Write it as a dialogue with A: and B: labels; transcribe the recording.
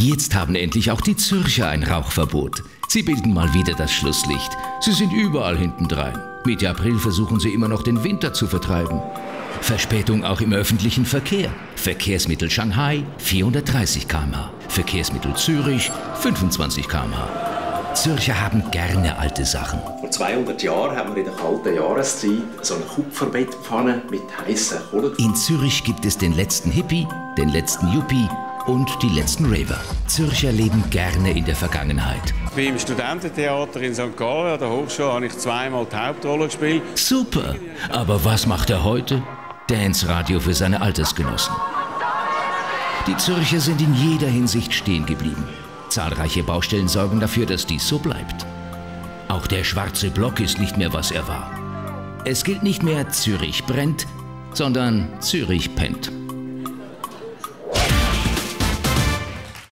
A: Jetzt haben endlich auch die Zürcher ein Rauchverbot. Sie bilden mal wieder das Schlusslicht. Sie sind überall hintendrein. Mitte April versuchen sie immer noch den Winter zu vertreiben. Verspätung auch im öffentlichen Verkehr. Verkehrsmittel Shanghai 430 km/h. Verkehrsmittel Zürich 25 km/h. Zürcher haben gerne alte Sachen.
B: Vor 200 Jahren haben wir in der kalten Jahreszeit so eine Kupferbettpfanne mit heißer Kohle.
A: In Zürich gibt es den letzten Hippie, den letzten Yuppie und die letzten Raver. Zürcher leben gerne in der Vergangenheit.
C: Beim Studententheater in St. Gallen an der Hochschule habe ich zweimal die Hauptrolle gespielt.
A: Super! Aber was macht er heute? Dance-Radio für seine Altersgenossen. Die Zürcher sind in jeder Hinsicht stehen geblieben. Zahlreiche Baustellen sorgen dafür, dass dies so bleibt. Auch der schwarze Block ist nicht mehr, was er war. Es gilt nicht mehr Zürich brennt, sondern Zürich pennt.